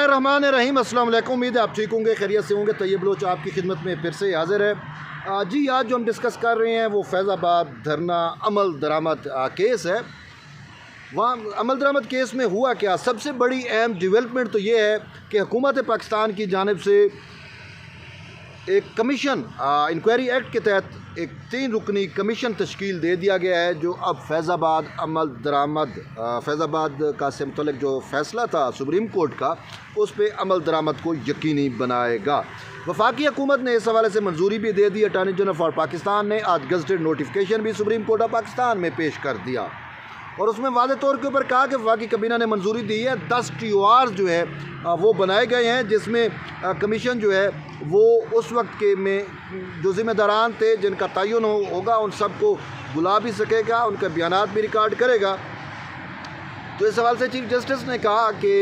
बिस्मिल्लाहिर्रहमानिर्रहीम। अस्सलाम वालेकुम। उम्मीद है आप ठीक होंगे, खैरियत से होंगे। तैयब बलोच आपकी खिदमत में फिर से हाजिर है। जी आज जो हम डिस्कस कर रहे हैं वो फैज़ाबाद धरना अमल दरामद केस है। वहाँ अमल दरामद केस में हुआ क्या, सबसे बड़ी अहम डेवलपमेंट तो ये है कि हुकूमत पाकिस्तान की जानिब से एक कमीशन इंक्वायरी एक्ट के तहत एक 3 रुकनी कमीशन तश्कील दे दिया गया है, जो अब फैज़ाबाद अमल दरामद फैज़ाबाद का से मुतल्लिक़ जो फ़ैसला था सुप्रीम कोर्ट का, उस पर अमल दरामद को यकीनी बनाएगा। वफाकी हुकूमत ने इस हवाले से मंजूरी भी दे दी। अटॉर्नी जनरल फॉर पाकिस्तान ने आज गज़टेड नोटिफिकेशन भी सुप्रीम कोर्ट ऑफ पाकिस्तान में पेश कर दिया और उसमें वाज़े तौर के ऊपर कहा कि वफाकी कैबिना ने मंजूरी दी है। 10 TOR जो है वो बनाए गए हैं, जिसमें कमीशन जो है वो उस वक्त के में जो ज़िम्मेदारान थे जिनका तयन होगा उन सबको बुला भी सकेगा, उनके बयानात भी रिकॉर्ड करेगा। तो इस सवाल से चीफ जस्टिस ने कहा कि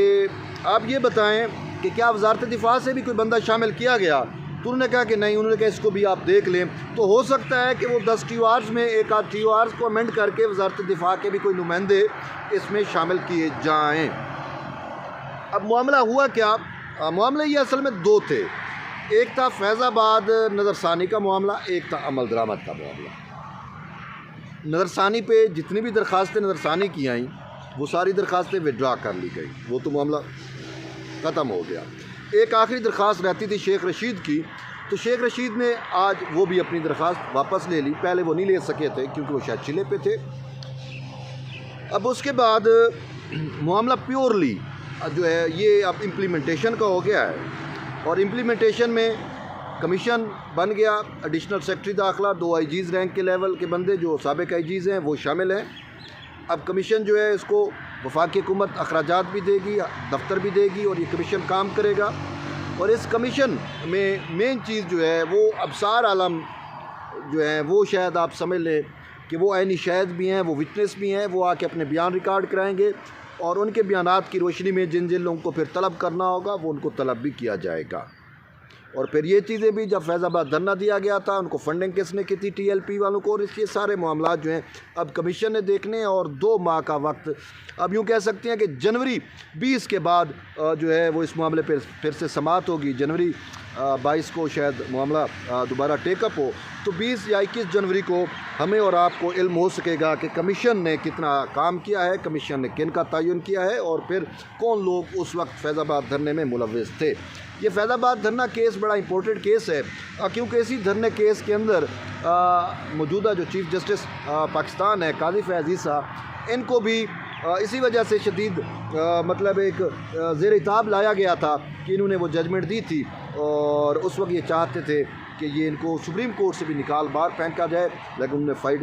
आप ये बताएं कि क्या वजारत दिफा से भी कोई बंदा शामिल किया गया, तो उन्होंने कहा कि नहीं। उन्होंने कहा इसको भी आप देख लें। तो हो सकता है कि वो 10 TORs में एक आध TORs को अमेंड करके वजारत दिफा के भी कोई नुमाइंदे इसमें शामिल किए जाएँ। अब मामला हुआ क्या, मामला ये असल में 2 थे। एक था फैज़ाबाद नज़रसानी का मामला, एक था अमल दरामद का मामला। नज़रसानी पे जितनी भी दरख्वास्तें नज़रसानी की आईं वो सारी दरख्वास्तें विड्रा कर ली गई, वो तो मामला ख़त्म हो गया। एक आखिरी दरख्वास्त रहती थी शेख रशीद की, तो शेख रशीद ने आज वो भी अपनी दरख्वास्त वापस ले ली। पहले वो नहीं ले सके थे क्योंकि वो शायद चिले पे थे। अब उसके बाद मामला प्योरली जो है ये अब इम्प्लीमेंटेशन का हो गया है और इम्प्लीमेंटेशन में कमीशन बन गया। एडिशनल सेक्रेटरी दाखिला 2 IGs रैंक के लेवल के बंदे जो साबिक IGs हैं वो शामिल हैं। अब कमीशन जो है इसको वफाकी हुकूमत अखराजात भी देगी, दफ्तर भी देगी और ये कमीशन काम करेगा। और इस कमीशन में मेन चीज़ जो है वो अबसार आलम जो है वो शायद आप समझ लें कि वो ऐनी शाहिद भी हैं, वो विटनेस भी हैं। वो आके अपने बयान रिकॉर्ड कराएंगे और उनके बयानात की रोशनी में जिन जिन लोगों को फिर तलब करना होगा वो उनको तलब भी किया जाएगा। और फिर ये चीज़ें भी, जब फैज़ाबाद धरना दिया गया था उनको फंडिंग किसने की थी, TLP वालों को, और इसके सारे मामला जो हैं अब कमीशन ने देखने हैं। और 2 माह का वक्त, अब यूँ कह सकते हैं कि जनवरी 20 के बाद जो है वो इस मामले पर फिर से समाअत होगी। जनवरी 22 को शायद मामला दोबारा टेकअप हो, तो 20 या 21 जनवरी को हमें और आपको इल्म हो सकेगा कि कमीशन ने कितना काम किया है, कमीशन ने किन का तयन किया है और फिर कौन लोग उस वक्त फैज़ाबाद धरने में मुलव्विस थे। ये फैज़ाबाद धरना केस बड़ा इंपॉर्टेंट केस है क्योंकि इसी धरने केस के अंदर मौजूदा जो चीफ जस्टिस पाकिस्तान है काजी फैज़ ईसा, इनको भी इसी वजह से शदीद मतलब एक ज़ेर इताब लाया गया था कि इन्होंने वो जजमेंट दी थी और उस वक्त ये चाहते थे कि ये इनको सुप्रीम कोर्ट से भी निकाल बाहर फेंका जाए, लेकिन उन्होंने फ़ाइट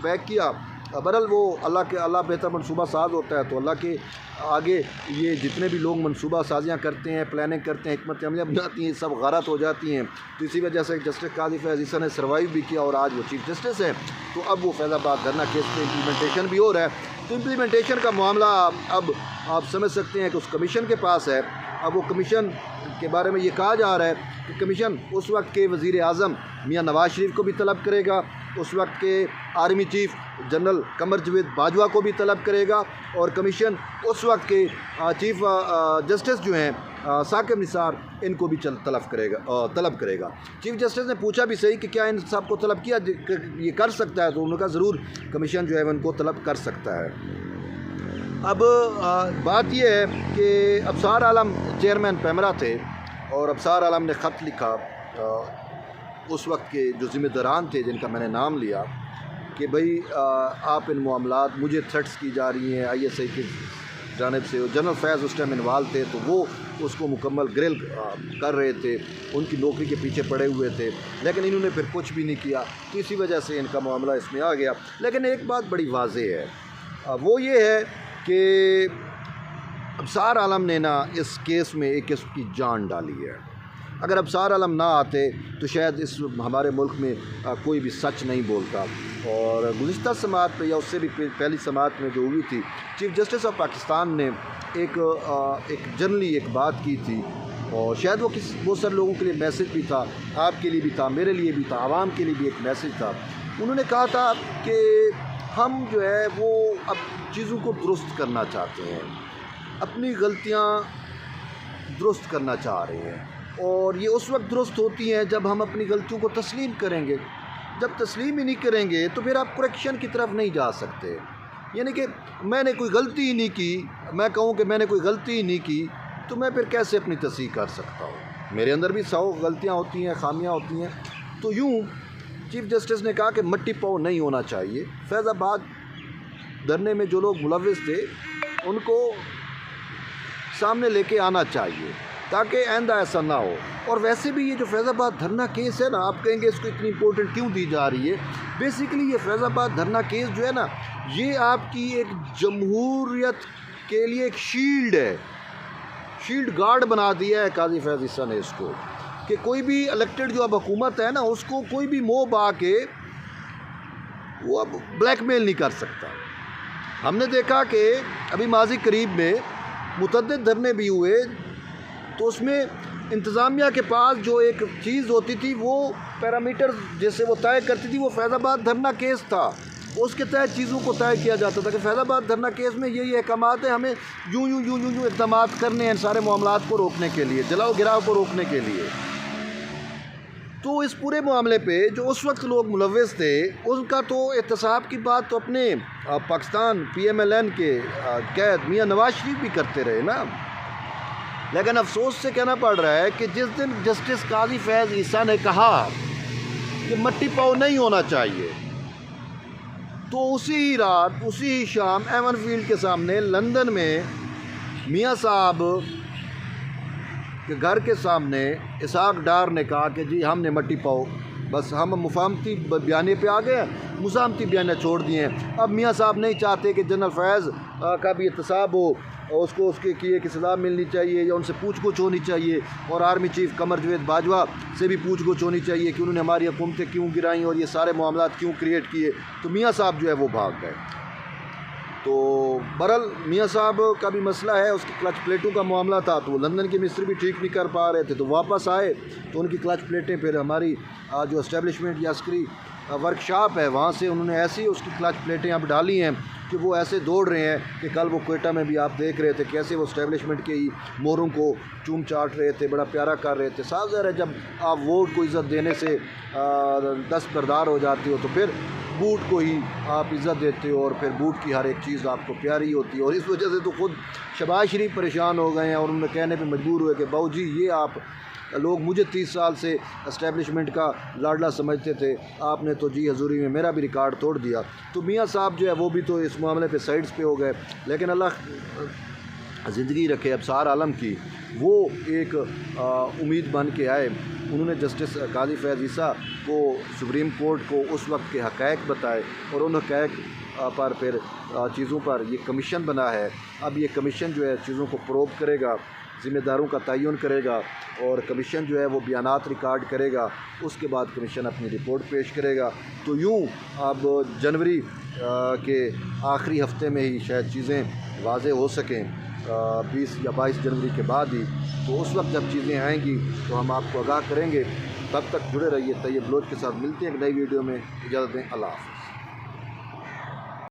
बैक किया। बहरहाल वो अल्लाह बेहतर मनसूबा साज होता है, तो अल्लाह के आगे ये जितने भी लोग मनसूबा साजियाँ करते हैं, प्लानिंग करते हैं, हिकमत अमलियाँ बनाती हैं, सब गारत हो जाती हैं। तो इसी वजह से जस्टिस काजी फैज़ ईसा ने सर्वाइव भी किया और आज वो चीफ जस्टिस हैं। तो अब वो फैज़ाबाद धरना केस पे इम्प्लीमेंटेशन भी हो रहा है। तो इम्प्लीमेंटेशन का मामला अब आप समझ सकते हैं कि उस कमीशन के पास है। अब वो कमीशन के बारे में ये कहा जा रहा है कि कमीशन उस वक्त के वज़ीर आज़म मियाँ नवाज़ शरीफ को भी तलब करेगा, उस वक्त के आर्मी चीफ जनरल कमर जवेद बाजवा को भी तलब करेगा और कमीशन उस वक्त के चीफ जस्टिस जो हैं साकिब निसार, इनको भी तलब करेगा। चीफ जस्टिस ने पूछा भी सही कि क्या इन सब को तलब किया ये कर सकता है, तो उन्होंने कहा ज़रूर कमीशन जो है उनको तलब कर सकता है। अब बात यह है कि अबसार आलम चेयरमैन पैमरा थे और अबसार आलम ने ख़त लिखा उस वक्त के जो ज़िम्मेदारान थे जिनका मैंने नाम लिया कि भाई आप इन मामलात, मुझे थ्रेट्स की जा रही हैं ISI की जानिब से। जनरल फैज़ उस टाइम इन्वाल्व थे, तो वो उसको मुकम्मल ग्रिल कर रहे थे, उनकी नौकरी के पीछे पड़े हुए थे, लेकिन इन्होंने फिर कुछ भी नहीं किया। तो इसी वजह से इनका मामला इसमें आ गया। लेकिन एक बात बड़ी वाज़ेह है, वो ये है कि अबसार आलम ने ना इस केस में एक किस्म की जान डाली है। अगर अबसार आलम ना आते तो शायद इस हमारे मुल्क में कोई भी सच नहीं बोलता। और गुज़िश्ता समाअत पे या उससे भी पहली समाअत में जो हुई थी, चीफ जस्टिस ऑफ पाकिस्तान ने एक जनरली एक बात की थी और शायद वो बहुत सारे लोगों के लिए मैसेज भी था, आपके लिए भी था, मेरे लिए भी था, आवाम के लिए भी एक मैसेज था। उन्होंने कहा था कि हम जो है वो अब चीज़ों को दुरुस्त करना चाहते हैं, अपनी गलतियाँ दुरुस्त करना चाह रहे हैं, और ये उस वक्त दुरुस्त होती हैं जब हम अपनी गलतियों को तस्लीम करेंगे। जब तस्लीम ही नहीं करेंगे तो फिर आप करेक्शन की तरफ नहीं जा सकते। यानी कि मैंने कोई गलती ही नहीं की, मैं कहूँ कि मैंने कोई गलती ही नहीं की, तो मैं फिर कैसे अपनी तस्हीह कर सकता हूँ? मेरे अंदर भी 100 गलतियाँ होती हैं, खामियाँ होती हैं। तो यूँ चीफ़ जस्टिस ने कहा कि मट्टी पाँव नहीं होना चाहिए। फैज़ाबाद धरने में जो लोग मुलव्विस थे उनको सामने लेके आना चाहिए ताकि आइंदा ऐसा ना हो। और वैसे भी ये जो फैज़ाबाद धरना केस है ना, आप कहेंगे इसको इतनी इम्पोर्टेंट क्यों दी जा रही है? बेसिकली ये फैज़ाबाद धरना केस जो है ना, ये आपकी एक जमहूरियत के लिए एक शील्ड है, शील्ड गार्ड बना दिया है काजी फैज़ ईसा ने इसको, कि कोई भी इलेक्टेड जो अब हुकूमत है ना, उसको कोई भी मोह आके वो अब ब्लैकमेल नहीं कर सकता। हमने देखा कि अभी माजी करीब में मुतअद्दिद धरने भी हुए, तो उसमें इंतज़ामिया के पास जो एक चीज़ होती थी, वो पैरामीटर जैसे वो तय करती थी, वो फैज़ाबाद धरना केस था। उसके तहत चीज़ों को तय किया जाता था कि फैज़ाबाद धरना केस में यही अहकामात है, हमें यूँ इक़दाम करने हैं सारे मामलात को रोकने के लिए, जलाओ गिराव को रोकने के लिए। तो इस पूरे मामले पे जो उस वक्त लोग मुलव्विस थे, उनका तो एहतसाब की बात तो अपने पाकिस्तान PMLN के कैद मियाँ नवाज शरीफ भी करते रहे ना। लेकिन अफसोस से कहना पड़ रहा है कि जिस दिन जस्टिस काजी फैज़ ईसा ने कहा कि मट्टी पाँव नहीं होना चाहिए, तो उसी ही रात, उसी ही शाम एवन फील्ड के सामने लंदन में मियाँ साहब कि घर के सामने इसहाक डार ने कहा कि जी हमने मट्टी पाओ, बस हम मुफाहमती बयाने पे आ गए, मुसामती बयाने छोड़ दिए हैं। अब मियाँ साहब नहीं चाहते कि जनरल फैज़ का भी एहतसाब हो, और उसको उसके किए की सज़ा मिलनी चाहिए या उनसे पूछ गुछ होनी चाहिए, और आर्मी चीफ़ कमर जावेद बाजवा से भी पूछ गुछ होनी चाहिए कि उन्होंने हमारी हुकूमतें क्यों गिराईं और ये सारे मामलात क्यों क्रिएट किए। तो मियाँ साहब जो है वो भाग गए। तो बहरहाल मियाँ साहब का भी मसला है, उसकी क्लच प्लेटों का मामला था, तो वो लंदन के मिस्त्री भी ठीक नहीं कर पा रहे थे, तो वापस आए, तो उनकी क्लच प्लेटें फिर हमारी जो इस्टेब्लिशमेंट या अस्करी वर्कशॉप है वहाँ से उन्होंने ऐसी उसकी क्लच प्लेटें अब डाली हैं कि वो ऐसे दौड़ रहे हैं कि कल वो क्वेटा में भी आप देख रहे थे कैसे वो इस्टेब्लिशमेंट के ही मोहरों को चूम चाट रहे थे, बड़ा प्यारा कर रहे थे। साफ ज़ाहिर है जब आप वोट को इज़्ज़त देने से दस्तबरदार हो जाती हो, तो फिर बूट को ही आप इज़्ज़त देते हो और फिर बूट की हर एक चीज़ आपको प्यारी होती है। और इस वजह से तो ख़ुद शहबाज शरीफ परेशान हो गए हैं और उन्होंने कहने पे मजबूर हुए कि बाबू जी ये आप लोग मुझे 30 साल से इस्टेब्लिशमेंट का लाडला समझते थे, आपने तो जी हजूरी में मेरा भी रिकॉर्ड तोड़ दिया। तो मियाँ साहब जो है वो भी तो इस मामले पे साइड्स पे हो गए। लेकिन अल्लाह ज़िंदगी रखे अबसार आलम की, वो एक उम्मीद बन के आए। उन्होंने जस्टिस काजी फैज़ ईसा को सुप्रीम कोर्ट को उस वक्त के हक़ाइक़ बताए और उन हक़ाइक़ पर फिर चीज़ों पर ये कमीशन बना है। अब ये कमीशन जो है चीज़ों को प्रोब करेगा, ज़िम्मेदारों का तयन करेगा और कमीशन जो है वो बयानात रिकॉर्ड करेगा, उसके बाद कमीशन अपनी रिपोर्ट पेश करेगा। तो यूँ अब जनवरी के आखिरी हफ्ते में ही शायद चीज़ें वाज़े हो सकें, 20 या 22 जनवरी के बाद ही। तो उस वक्त जब चीज़ें आएंगी तो हम आपको आगाह करेंगे। तब तक जुड़े रहिए। तैयब बलोच के साथ मिलते हैं एक नई वीडियो में। इजाज़त दें, अल्लाह हाफ़िज़।